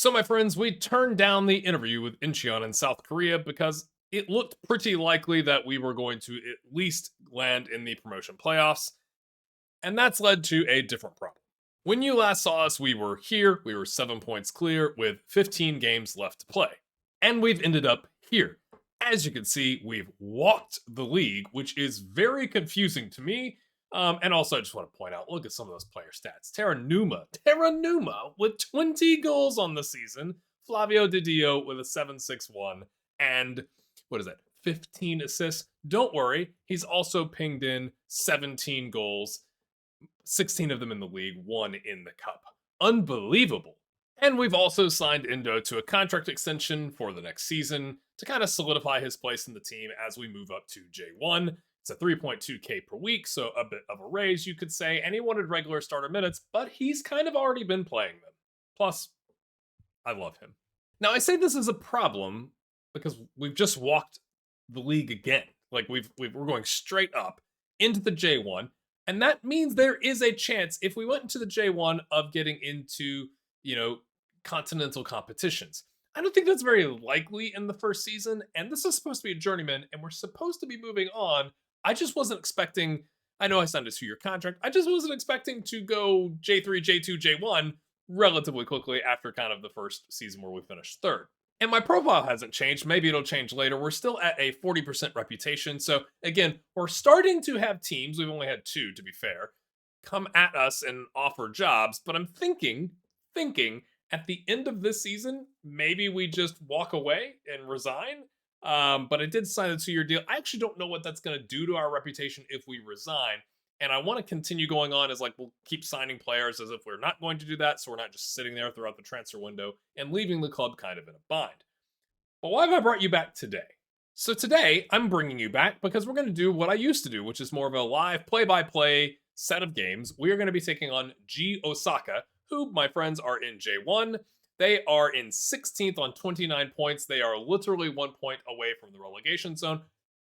So, my friends, we turned down the interview with Incheon in South Korea because it looked pretty likely that we were going to at least land in the promotion playoffs, and that's led to a different problem. When you last saw us, we were here, we were 7 points clear with 15 games left to play, and we've ended up here. As you can see, we've walked the league, which is very confusing to me. And also, I just want to point out, look at some of those player stats. Terra Numa with 20 goals on the season. Flavio Di Dio with a 7.61. And what is that? 15 assists. Don't worry, he's also pinged in 17 goals, 16 of them in the league, one in the cup. Unbelievable. And we've also signed Endo to a contract extension for the next season to kind of solidify his place in the team as we move up to J1. It's a 3.2K per week, so a bit of a raise, you could say. And he wanted regular starter minutes, but he's kind of already been playing them. Plus, I love him. Now, I say this is a problem because we've just walked the league again. Like we're going straight up into the J1, and that means there is a chance if we went into the J1 of getting into, continental competitions. I don't think that's very likely in the first season, and this is supposed to be a journeyman, and we're supposed to be moving on. I just wasn't expecting. I know I signed a 2-year contract. I just wasn't expecting to go J3, J2, J1 relatively quickly after kind of the first season where we finished third. And my profile hasn't changed. Maybe it'll change later. We're still at a 40% reputation. So again, we're starting to have teams. We've only had two, to be fair, come at us and offer jobs. But I'm thinking at the end of this season, maybe we just walk away and resign. But I did sign a 2-year deal. I actually don't know what that's going to do to our reputation if we resign. And I want to continue going on as we'll keep signing players as if we're not going to do that. So we're not just sitting there throughout the transfer window and leaving the club kind of in a bind. But why have I brought you back today? So today I'm bringing you back because we're going to do what I used to do, which is more of a live play-by-play set of games. We are going to be taking on G Osaka, who, my friends, are in J1. They are in 16th on 29 points. They are literally 1 point away from the relegation zone.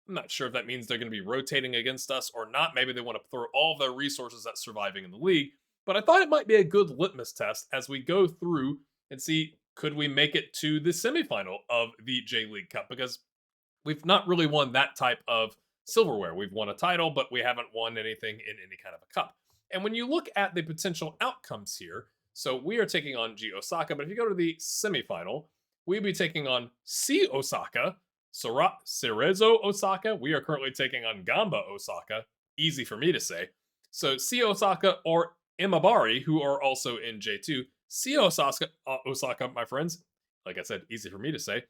I'm not sure if that means they're going to be rotating against us or not. Maybe they want to throw all of their resources at surviving in the league. But I thought it might be a good litmus test as we go through and see, could we make it to the semifinal of the J League Cup? Because we've not really won that type of silverware. We've won a title, but we haven't won anything in any kind of a cup. And when you look at the potential outcomes here, so we are taking on G Osaka, but if you go to the semifinal, we'd be taking on C Osaka, Cerezo Osaka. We are currently taking on Gamba Osaka. Easy for me to say. So C Osaka or Imabari, who are also in J2. C Osaka, my friends, like I said, easy for me to say,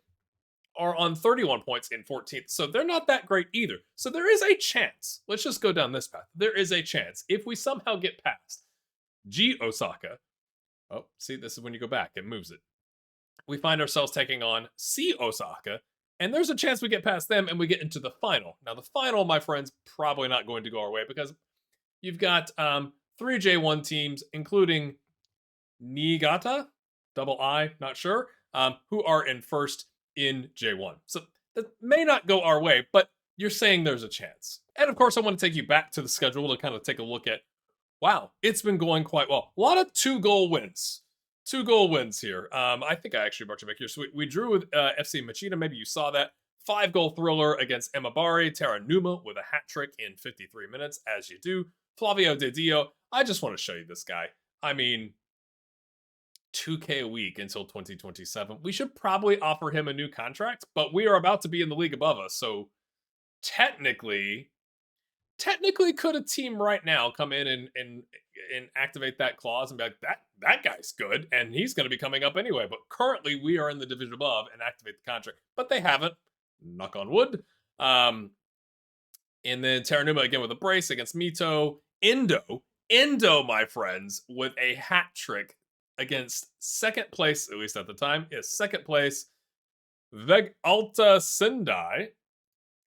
are on 31 points in 14th. So they're not that great either. So there is a chance. Let's just go down this path. There is a chance if we somehow get past G Osaka. Oh, see, this is when you go back, it moves it. We find ourselves taking on C Osaka, and there's a chance we get past them and we get into the final. Now, the final, my friends, probably not going to go our way because you've got 3 J1 teams, including Niigata, double I, not sure, who are in first in J1. So that may not go our way, but you're saying there's a chance. And of course, I want to take you back to the schedule to kind of take a look at, wow, it's been going quite well. A lot of 2-goal wins. 2-goal wins here. I think I actually brought you back here. So we drew with FC Machida. Maybe you saw that. 5-goal thriller against Imabari. Terra Numa with a hat trick in 53 minutes, as you do. Flavio Di Dio. I just want to show you this guy. I mean, 2K a week until 2027. We should probably offer him a new contract, but we are about to be in the league above us. So technically, could a team right now come in and activate that clause and be like, that guy's good and he's going to be coming up anyway. But currently we are in the division above and activate the contract, but they haven't. Knock on wood. And then Terranuma again with a brace against Mito. Endo, my friends, with a hat trick against second place, at least at the time, is second place Veg Alta Sendai,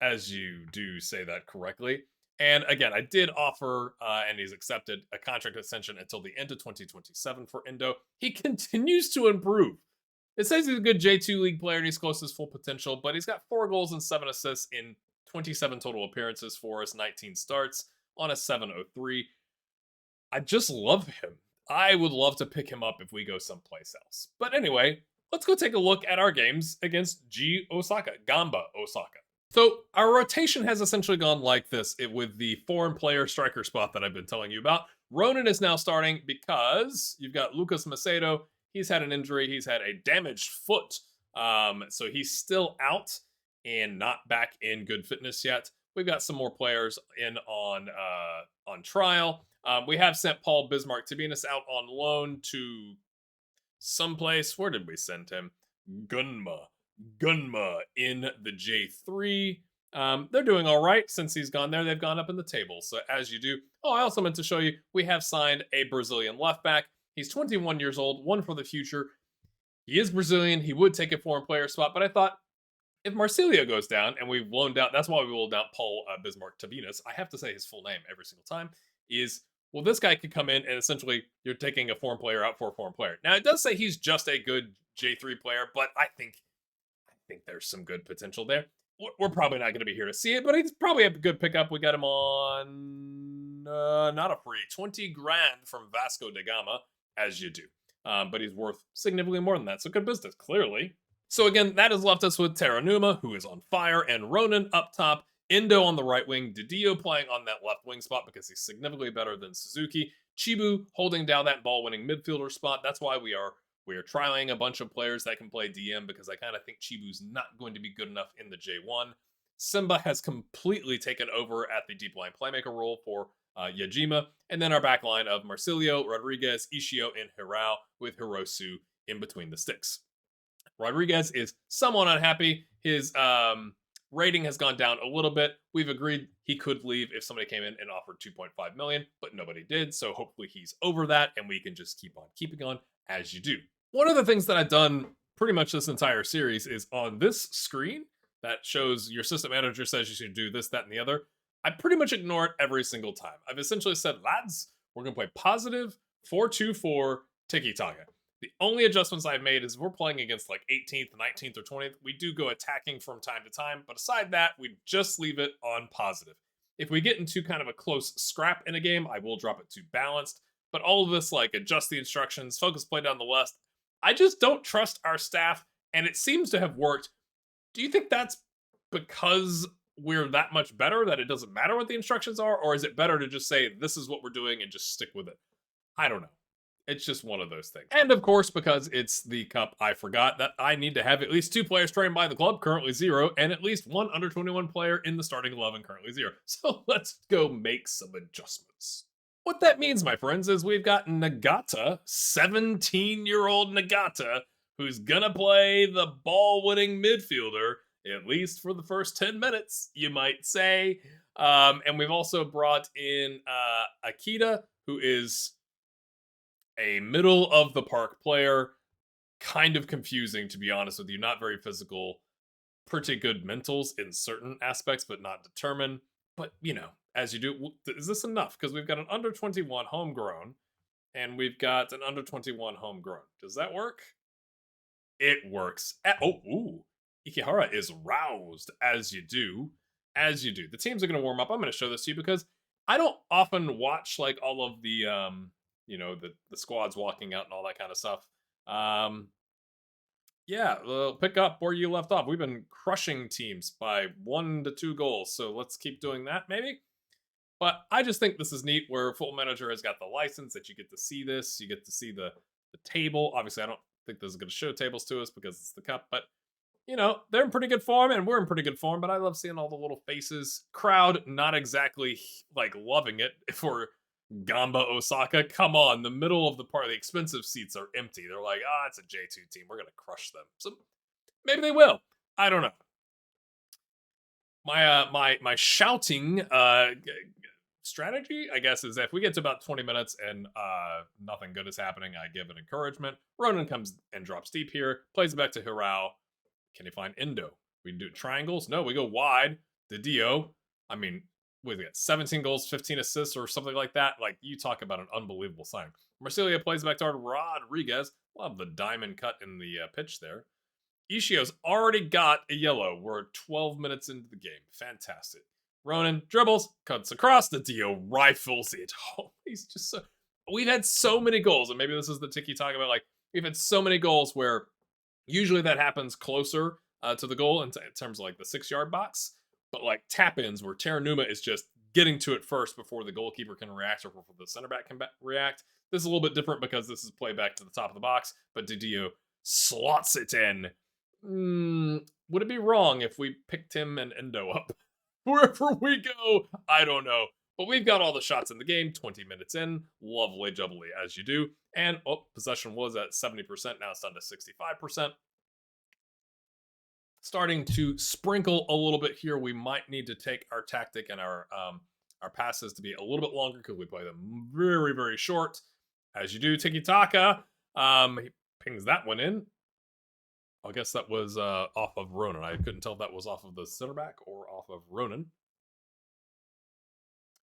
as you do say that correctly. And again, I did offer, and he's accepted, a contract extension until the end of 2027 for Endo. He continues to improve. It says he's a good J2 league player and he's close to his full potential, but he's got 4 goals and 7 assists in 27 total appearances for us, 19 starts on a 7.03. I just love him. I would love to pick him up if we go someplace else. But anyway, let's go take a look at our games against Gamba Osaka. So our rotation has essentially gone like this with the foreign player striker spot that I've been telling you about. Ronan is now starting because you've got Lucas Macedo. He's had an injury. He's had a damaged foot. So he's still out and not back in good fitness yet. We've got some more players in on trial. We have sent Paul Bismarck Tabinas out on loan to someplace. Where did we send him? Gunma in the J3. They're doing all right since he's gone there. They've gone up in the table. So as you do. Oh, I also meant to show you, we have signed a Brazilian left back. He's 21 years old, one for the future. He is Brazilian. He would take a foreign player spot, but I thought if Marsilio goes down, and we've loaned out, that's why we loaned out Paul Bismarck Tabinas. I have to say his full name every single time. Well, this guy could come in and essentially you're taking a foreign player out for a foreign player. Now it does say he's just a good J3 player, but I think there's some good potential there. We're probably not going to be here to see it, but he's probably a good pickup. We got him on not a free 20 grand from Vasco da Gama, as you do. But he's worth significantly more than that. So good business, clearly. So again, that has left us with Terranuma, who is on fire, and Ronan up top, Endo on the right wing, Didio playing on that left wing spot because he's significantly better than Suzuki, Chibu holding down that ball-winning midfielder spot. That's why we are trialing a bunch of players that can play DM because I kind of think Chibu's not going to be good enough in the J1. Simba has completely taken over at the deep line playmaker role for Yajima, and then our back line of Marsilio, Rodriguez, Ishio, and Hirao with Hirosu in between the sticks. Rodriguez is somewhat unhappy. His rating has gone down a little bit. We've agreed he could leave if somebody came in and offered 2.5 million, but nobody did. So hopefully he's over that and we can just keep on keeping on as you do. One of the things that I've done pretty much this entire series is on this screen that shows your system manager says you should do this, that, and the other. I pretty much ignore it every single time. I've essentially said, lads, we're going to play positive 4-2-4 tiki-taka. The only adjustments I've made is if we're playing against like 18th, 19th, or 20th, we do go attacking from time to time, but aside that, we just leave it on positive. If we get into kind of a close scrap in a game, I will drop it to balanced, but all of this, like adjust the instructions, focus play down the left, I just don't trust our staff, and it seems to have worked. Do you think that's because we're that much better that it doesn't matter what the instructions are, or is it better to just say, this is what we're doing and just stick with it? I don't know. It's just one of those things. And of course, because it's the cup, I forgot that I need to have at least 2 players trained by the club, currently 0, and at least 1 under 21 player in the starting 11, currently 0. So let's go make some adjustments. What that means, my friends, is we've got Nagata, 17-year-old Nagata, who's gonna play the ball-winning midfielder, at least for the first 10 minutes, you might say. And we've also brought in Akita, who is a middle of the park player, kind of confusing to be honest with you, not very physical, pretty good mentals in certain aspects, but not determined. But you know, as you do, is this enough? Because we've got an under 21 homegrown, and we've got an under 21 homegrown. Does that work? It works. Ikihara is roused, as you do. As you do. The teams are going to warm up. I'm going to show this to you because I don't often watch like all of the the squads walking out and all that kind of stuff. Pick up where you left off. We've been crushing teams by 1 to 2 goals, so let's keep doing that maybe. But I just think this is neat where Football Manager has got the license that you get to see this. You get to see the table. Obviously, I don't think this is going to show tables to us because it's the cup, but you know, they're in pretty good form and we're in pretty good form, but I love seeing all the little faces. Crowd, not exactly like loving it for Gamba Osaka. Come on, the middle of the part, the expensive seats are empty. They're like, it's a J2 team. We're going to crush them. So maybe they will. I don't know. My shouting strategy, I guess, is that if we get to about 20 minutes and nothing good is happening, I give an encouragement. Ronan comes and drops deep here, plays it back to Hirao. Can you find Endo? We do triangles? No, we go wide. Didio, I mean, we got 17 goals, 15 assists, or something like that. Like, you talk about an unbelievable signing. Marsilia plays back to Rodriguez. Love the diamond cut in the pitch there. Ishio's already got a yellow. We're 12 minutes into the game. Fantastic. Ronan dribbles, cuts across. Didio rifles it home. He's just so... we've had so many goals, and maybe this is the tiki talk about like we've had so many goals where usually that happens closer to the goal in terms of like the 6 yard box, but like tap ins where Terranuma is just getting to it first before the goalkeeper can react or before the center back can react. This is a little bit different because this is play back to the top of the box, but Didio slots it in. Would it be wrong if we picked him and Endo up wherever we go? I don't know. But we've got all the shots in the game, 20 minutes in. Lovely jubbly, as you do. And, possession was at 70%. Now it's down to 65%. Starting to sprinkle a little bit here. We might need to take our tactic and our passes to be a little bit longer because we play them very, very short. As you do, Tiki Taka. He pings that one in. I guess that was off of Ronan. I couldn't tell if that was off of the center back or off of Ronan.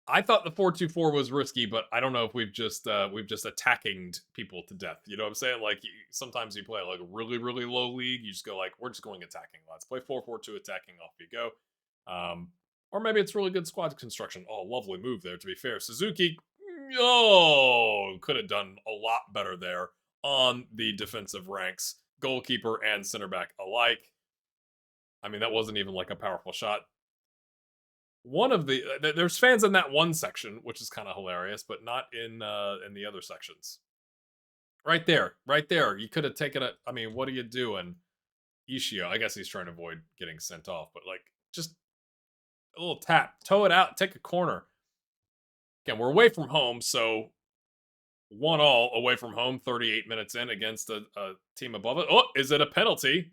I thought the 4-2-4 was risky, but I don't know if we've just attacking people to death. You know what I'm saying? Like sometimes you play like a really really low league, you just go like we're just going attacking. Let's play 4-4-2 attacking. Off you go. Or maybe it's really good squad construction. Oh, lovely move there. To be fair, Suzuki, could have done a lot better there on the defensive ranks, goalkeeper and center back alike. I mean, that wasn't even like a powerful shot. One of the there's fans in that one section, which is kind of hilarious, but not in the other sections. Right there, right there. You could have taken it. I mean, what are you doing, Ishio? I guess he's trying to avoid getting sent off, but like just a little tap, toe it out, take a corner. Again, we're away from home, so 1-1 away from home, 38 minutes in against a team above it. Oh, is it a penalty?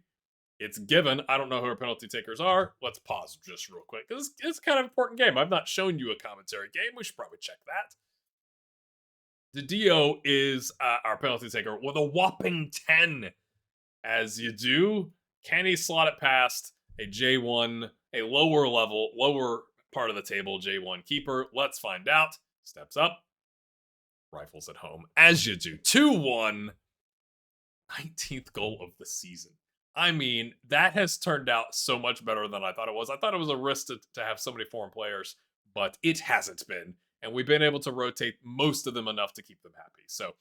It's given. I don't know who our penalty takers are. Let's pause just real quick because it's kind of an important game. I've not shown you a commentary game. We should probably check that. Didio is our penalty taker with a whopping 10. As you do, can he slot it past a J1, a lower part of the table J1 keeper? Let's find out. Steps up. Rifles at home. As you do. 2-1. 19th goal of the season. I mean, that has turned out so much better than I thought it was. I thought it was a risk to have so many foreign players, but it hasn't been. And we've been able to rotate most of them enough to keep them happy. So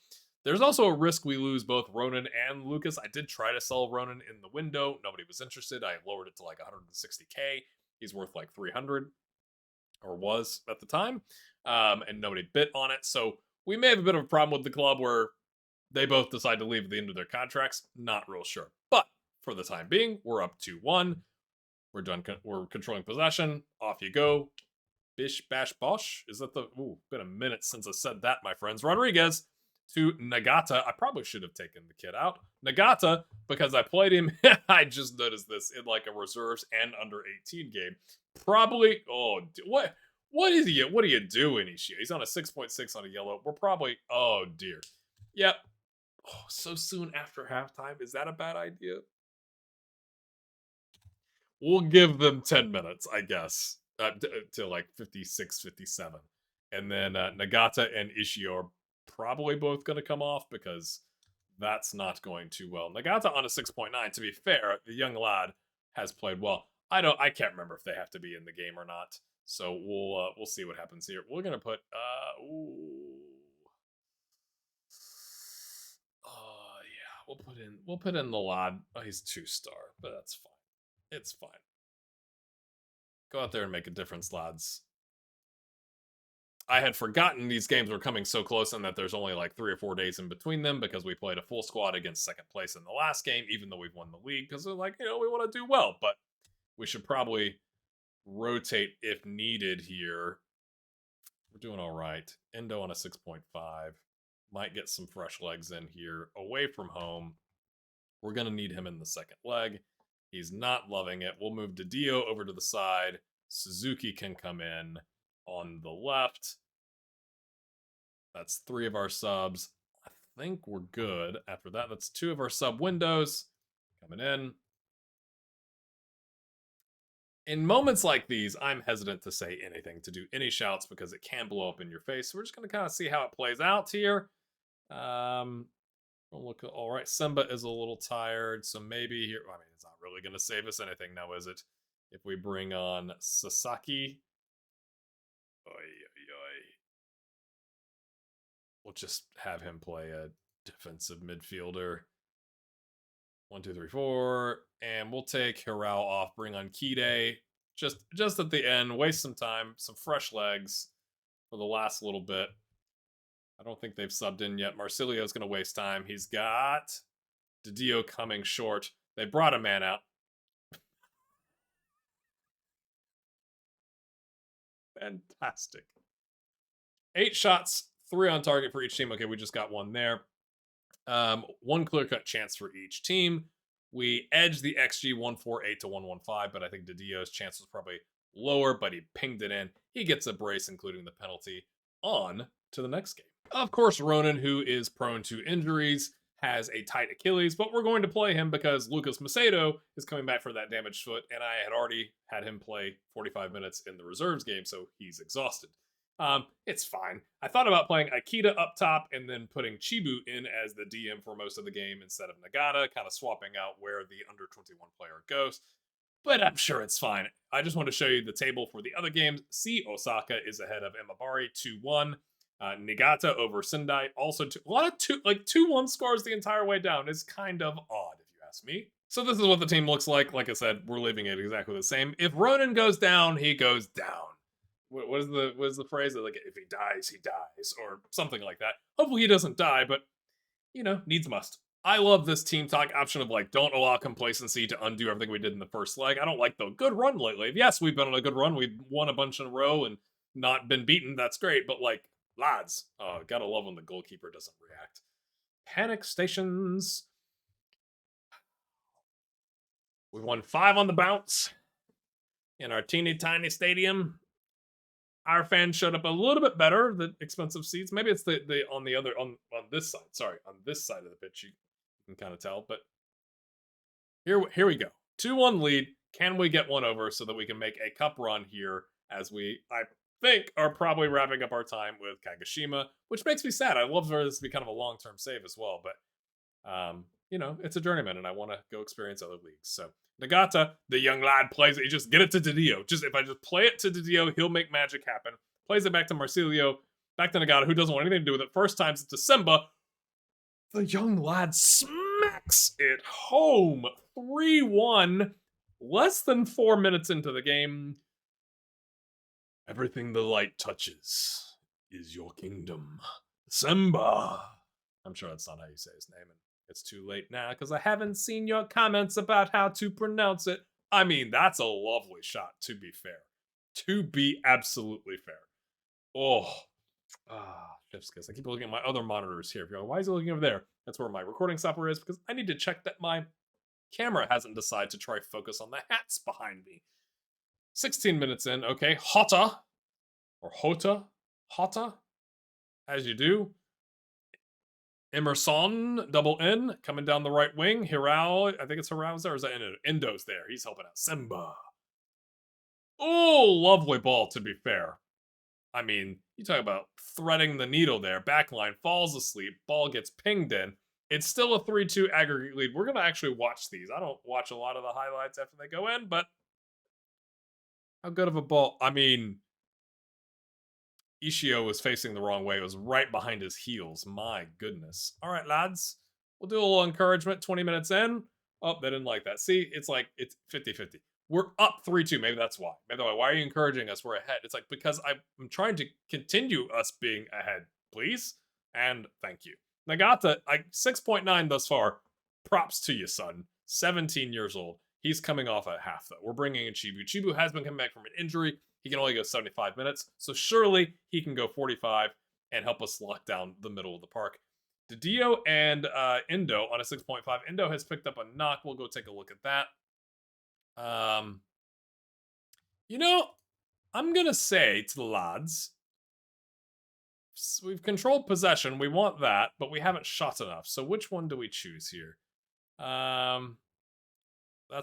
there's also a risk we lose both Ronan and Lucas. I did try to sell Ronan in the window. Nobody was interested. I lowered it to like 160K. He's worth like 300 or was at the time. And nobody bit on it. So we may have a bit of a problem with the club where they both decide to leave at the end of their contracts. Not real sure. But for the time being, we're up 2-1. We're done. We're controlling possession. Off you go. Bish, bash, bosh. Is that the... Ooh, been a minute since I said that, my friends. Rodriguez to Nagata. I probably should have taken the kid out. Nagata, because I played him... I just noticed this in like a reserves and under 18 game. Probably... Oh, what is he? What are you doing, Ishii? He's on a 6.6 on a yellow. We're probably... Oh, dear. Yep. Oh, so soon after halftime. Is that a bad idea? We'll give them 10 minutes, I guess, to like 56, 57. And then Nagata and Ishii are probably both going to come off because that's not going too well. Nagata on a 6.9. To be fair, the young lad has played well. I can't remember if they have to be in the game or not. So we'll see what happens here. We're going to put we'll put in the lad. Oh, he's 2-star, but that's fine. It's fine. Go out there and make a difference, lads. I had forgotten these games were coming so close and that there's only like 3 or 4 days in between them because we played a full squad against second place in the last game, even though we've won the league, because they're like, we want to do well, but we should probably rotate if needed here. We're doing all right. Endo on a 6.5. Might get some fresh legs in here. Away from home. We're going to need him in the second leg. He's not loving it. We'll move Didio over to the side. Suzuki can come in on the left. That's 3 of our subs. I think we're good. After that, that's 2 of our sub windows coming in. In moments like these, I'm hesitant to say anything, to do any shouts, because it can blow up in your face. So we're just going to kind of see how it plays out here. Look, all right, Simba is a little tired, so maybe here... I mean, it's not really going to save us anything now, is it? If we bring on Sasaki... Oy, oy, oy. We'll just have him play a defensive midfielder. 1, 2, 3, 4. And we'll take Hirao off, bring on Kide. Just at the end, waste some time, some fresh legs for the last little bit. I don't think they've subbed in yet. Marsilio's going to waste time. He's got Didio coming short. They brought a man out. Fantastic. 8 shots, 3 on target for each team. Okay, we just got one there. One clear-cut chance for each team. We edged the XG 148 to 115, but I think Didio's chance was probably lower, but he pinged it in. He gets a brace, including the penalty. On to the next game. Of course, Ronan, who is prone to injuries, has a tight Achilles, but we're going to play him because Lucas Macedo is coming back for that damaged foot, and I had already had him play 45 minutes in the reserves game, so he's exhausted. It's fine. I thought about playing Akita up top and then putting Chibu in as the DM for most of the game instead of Nagata, kind of swapping out where the under 21 player goes. But I'm sure it's fine. I just want to show you the table for the other games. See, Osaka is ahead of Imabari 2-1. Nigata over Sendai also a lot of 2-1 scores the entire way down is kind of odd if you ask me. So this is what the team looks like. Like I said, we're leaving it exactly the same. If Ronan goes down, he goes down. What is the phrase? Like, if he dies, he dies, or something like that. Hopefully he doesn't die, but needs must. I love this team talk option of like, don't allow complacency to undo everything we did in the first leg. I don't like the good run lately. Yes, we've been on a good run. We've won a bunch in a row and not been beaten. That's great. But like, lads, gotta love when the goalkeeper doesn't react. Panic stations. We won 5 on the bounce in our teeny tiny stadium. Our fans showed up a little bit better, the expensive seats. Maybe it's the on the other on this side. Sorry, on this side of the pitch, you can kind of tell. But here we go. 2-1 lead. Can we get one over so that we can make a cup run here? As we, I think, are probably wrapping up our time with Kagoshima, which makes me sad. I love for this to be kind of a long-term save as well, but it's a journeyman, and I want to go experience other leagues. So Nagata, the young lad, plays it. You just get it to Didio. If I just play it to Didio, he'll make magic happen. Plays it back to Marsilio, back to Nagata, who doesn't want anything to do with it. First time to Simba. The young lad smacks it home. 3-1. Less than 4 minutes into the game. Everything the light touches is your kingdom. Simba. I'm sure that's not how you say his name. It's too late now because I haven't seen your comments about how to pronounce it. I mean, that's a lovely shot, to be fair. To be absolutely fair. Oh. Chef's kiss. I keep looking at my other monitors here. If you're like, why is he looking over there? That's where my recording software is because I need to check that my camera hasn't decided to try focus on the hats behind me. 16 minutes in. Okay. Hotta. Or Hota. Hotta. As you do. Emerson, double N, coming down the right wing. Hirao, I think it's Hirao's there, or is that Endo? Endo's there. He's helping out. Simba. Oh, lovely ball, to be fair. I mean, you talk about threading the needle there. Backline falls asleep. Ball gets pinged in. It's still a 3-2 aggregate lead. We're going to actually watch these. I don't watch a lot of the highlights after they go in, but how good of a ball. I mean, Ishio was facing the wrong way. It was right behind his heels. My goodness. All right, lads. We'll do a little encouragement 20 minutes in. Oh, they didn't like that. See, it's 50-50. We're up 3-2. Maybe that's why. Why are you encouraging us? We're ahead. It's like, because I'm trying to continue us being ahead, please. And thank you. Nagata, 6.9 thus far. Props to you, son. 17 years old. He's coming off at half, though. We're bringing in Chibu. Chibu has been coming back from an injury. He can only go 75 minutes, so surely he can go 45 and help us lock down the middle of the park. Didio and Endo on a 6.5. Endo has picked up a knock. We'll go take a look at that. I'm going to say to the lads, we've controlled possession. We want that, but we haven't shot enough. So which one do we choose here? That's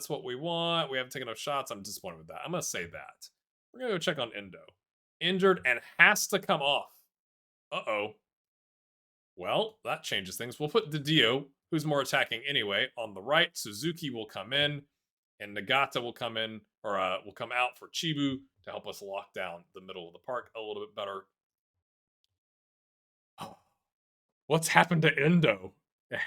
what we want. We haven't taken enough shots. I'm disappointed with that. I'm going to say that. We're going to go check on Endo. Injured and has to come off. Uh-oh. Well, that changes things. We'll put Didio, who's more attacking anyway, on the right. Suzuki will come in, and Nagata will come in, or will come out for Chibu to help us lock down the middle of the park a little bit better. What's happened to Endo? It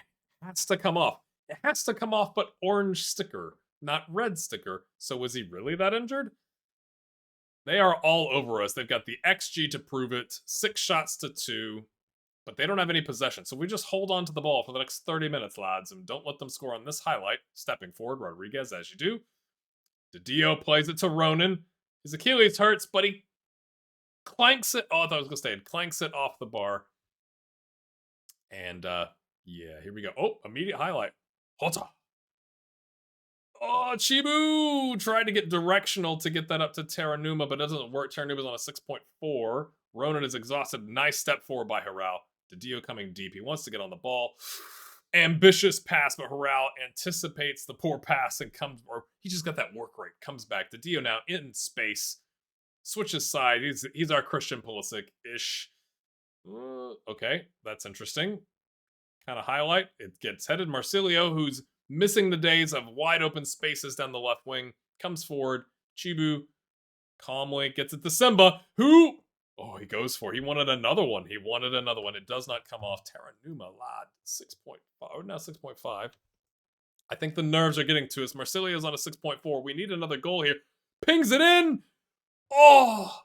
has to come off. It has to come off, but orange sticker, not red sticker. So was he really that injured? They are all over us. They've got the XG to prove it, 6 shots to 2, but they don't have any possession. So we just hold on to the ball for the next 30 minutes, lads, and don't let them score on this highlight. Stepping forward, Rodriguez, as you do. Didio plays it to Ronan. His Achilles hurts, but he clanks it. Oh, I thought I was going to say it. Clanks it off the bar. And, yeah, here we go. Oh, immediate highlight. Hota. Oh, Chibu tried to get directional to get that up to Terranuma, but it doesn't work. Terranuma's on a 6.4. Ronan is exhausted. Nice step forward by Harao. Didio coming deep. He wants to get on the ball. Ambitious pass, but Harao anticipates the poor pass and comes, or he just got that work rate. Comes back. Didio now in space. Switches side. He's our Christian Pulisic-ish. Okay, that's interesting. Kind of highlight. It gets headed. Marsilio, who's missing the days of wide open spaces down the left wing, comes forward. Chibu calmly gets it to Simba, who, oh, he goes for it. He wanted another one. It does not come off. Terranuma, lad, 6.5, or now 6.5. I think the nerves are getting to us. Marsilio's on a 6.4. We need another goal here. Pings it in. Oh,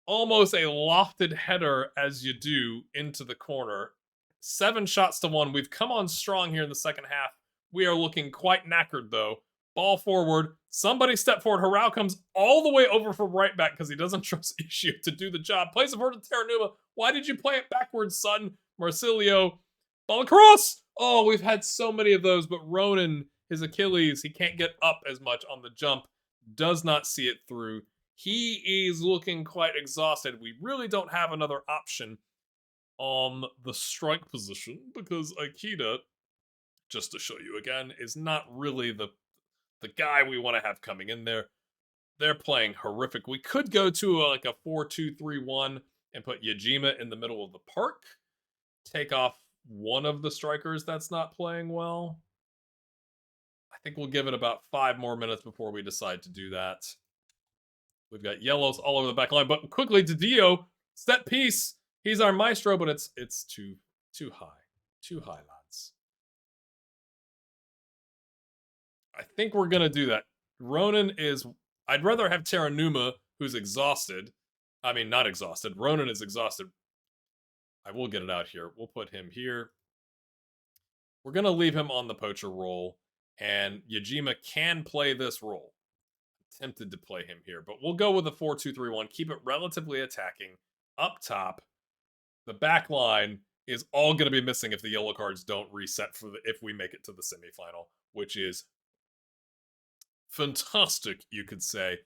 almost a lofted header as you do into the corner. 7 shots to 1. We've come on strong here in the second half. We are looking quite knackered, though. Ball forward. Somebody step forward. Harao comes all the way over from right back because he doesn't trust Ishii to do the job. Plays it forward to Terranuma. Why did you play it backwards, son? Marsilio. Ball across. Oh, we've had so many of those, but Ronan, his Achilles, he can't get up as much on the jump. Does not see it through. He is looking quite exhausted. We really don't have another option on the strike position because Akita, just to show you again, is not really the guy we want to have coming in there. They're playing horrific. We could go to like a 4-2-3-1 and put Yajima in the middle of the park. Take off one of the strikers that's not playing well. I think we'll give it about 5 more minutes before we decide to do that. We've got yellows all over the back line, but quickly Didio, set piece. He's our maestro, but it's too high. Too high, lads. I think we're going to do that. Ronan is... I'd rather have Terranuma, who's exhausted. I mean, not exhausted. Ronan is exhausted. I will get it out here. We'll put him here. We're going to leave him on the poacher role, and Yajima can play this role. I'm tempted to play him here, but we'll go with a 4-2-3-1. Keep it relatively attacking. Up top, the back line is all going to be missing if the yellow cards don't reset for if we make it to the semifinal, which is fantastic, you could say.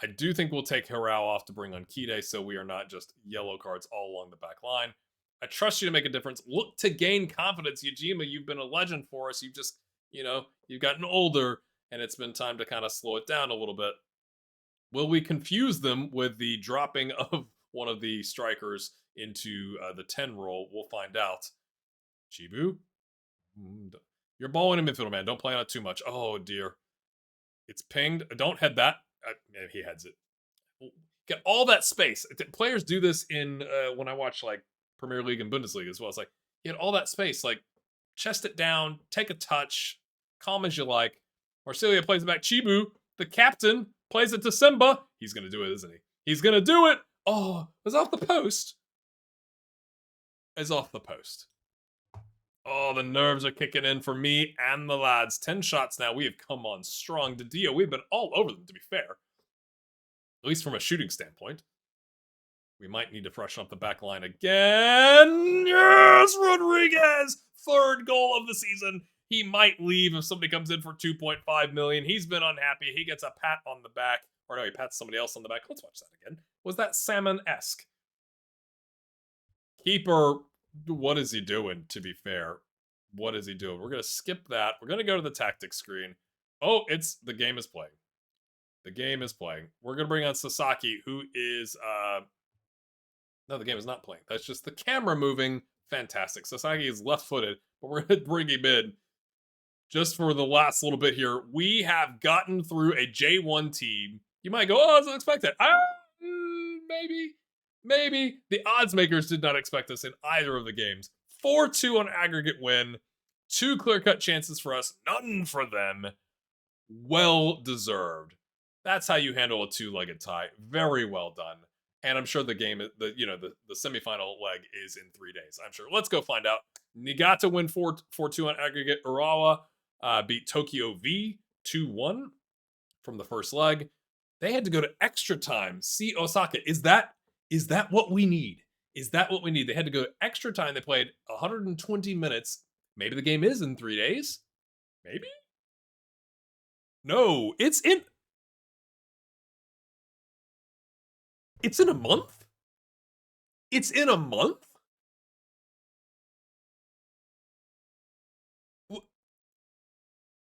I do think we'll take Harao off to bring on Kide, so we are not just yellow cards all along the back line. I trust you to make a difference. Look to gain confidence, Yajima. You've been a legend for us. You've just, you've gotten older, and it's been time to kind of slow it down a little bit. Will we confuse them with the dropping of one of the strikers into the 10 role? We'll find out. Chibu? You're balling in midfield, man. Don't play on it too much. Oh, dear. It's pinged. Don't head that. He heads it. Get all that space. Players do this in when I watch like Premier League and Bundesliga as well. It's like, you get all that space. Like, chest it down, take a touch, calm as you like. Marsilio plays it back. Chibu, the captain, plays it to Simba. He's going to do it, isn't he? He's going to do it. Oh, it's off the post. It's off the post. Oh, the nerves are kicking in for me and the lads. 10 shots now. We have come on strong. Didio, we've been all over them, to be fair. At least from a shooting standpoint. We might need to freshen up the back line again. Yes, Rodriguez! 3rd goal of the season. He might leave if somebody comes in for 2.5 million. He's been unhappy. He gets a pat on the back. Or no, he pats somebody else on the back. Let's watch that again. Was that salmon-esque? Keeper, what is he doing, to be fair? What is he doing? We're going to skip that. We're going to go to the tactics screen. Oh, the game is playing. The game is playing. We're going to bring on Sasaki, who is, no, the game is not playing. That's just the camera moving. Fantastic. Sasaki is left-footed, but we're going to bring him in. Just for the last little bit here, we have gotten through a J1 team. You might go, oh, it's unexpected. Maybe. The odds makers did not expect us in either of the games. 4-2 on aggregate win. 2 clear-cut chances for us, none for them. Well deserved. That's how you handle a two-legged tie. Very well done. And I'm sure the game, the semifinal leg is in 3 days. I'm sure. Let's go find out. Niigata win 4-2 on aggregate. Urawa beat Tokyo V 2-1 from the first leg. They had to go to extra time. See Osaka. Is that what we need? Is that what we need? They had to go extra time. They played 120 minutes. Maybe the game is in 3 days. Maybe? No, it's in a month? It's in a month?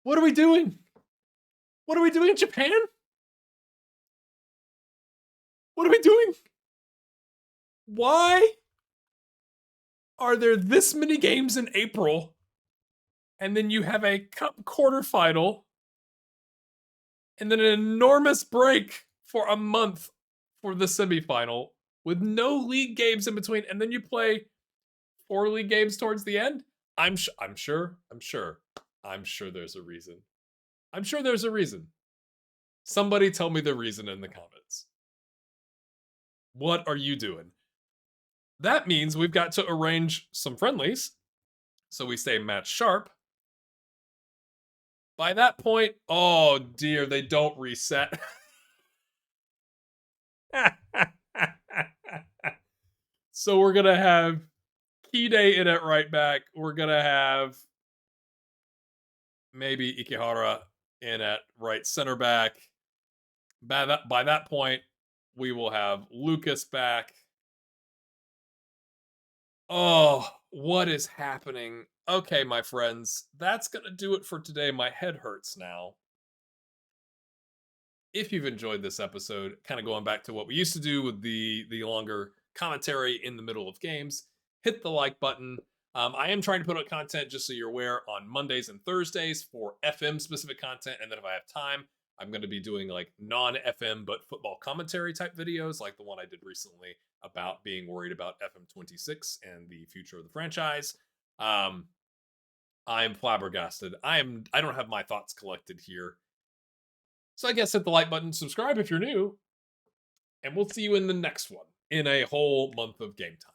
What are we doing? What are we doing in Japan? What are we doing? Why are there this many games in April and then you have a cup quarterfinal and then an enormous break for a month for the semifinal with no league games in between, and then you play 4 league games towards the end? I'm sure there's a reason. I'm sure there's a reason. Somebody tell me the reason in the comments. What are you doing? That means we've got to arrange some friendlies so we stay match sharp. By that point, oh dear, they don't reset. So we're going to have Kide in at right back. We're going to have maybe Ikehara in at right center back. By that point, we will have Lucas back. Oh, what is happening? Okay, my friends, that's going to do it for today. My head hurts now. If you've enjoyed this episode, kind of going back to what we used to do with the longer commentary in the middle of games, hit the like button. I am trying to put out content, just so you're aware, on Mondays and Thursdays for FM specific content. And then if I have time, I'm going to be doing like non-FM but football commentary type videos, like the one I did recently about being worried about FM26 and the future of the franchise. I am flabbergasted. I don't have my thoughts collected here. So I guess hit the like button, subscribe if you're new, and we'll see you in the next one in a whole month of game time.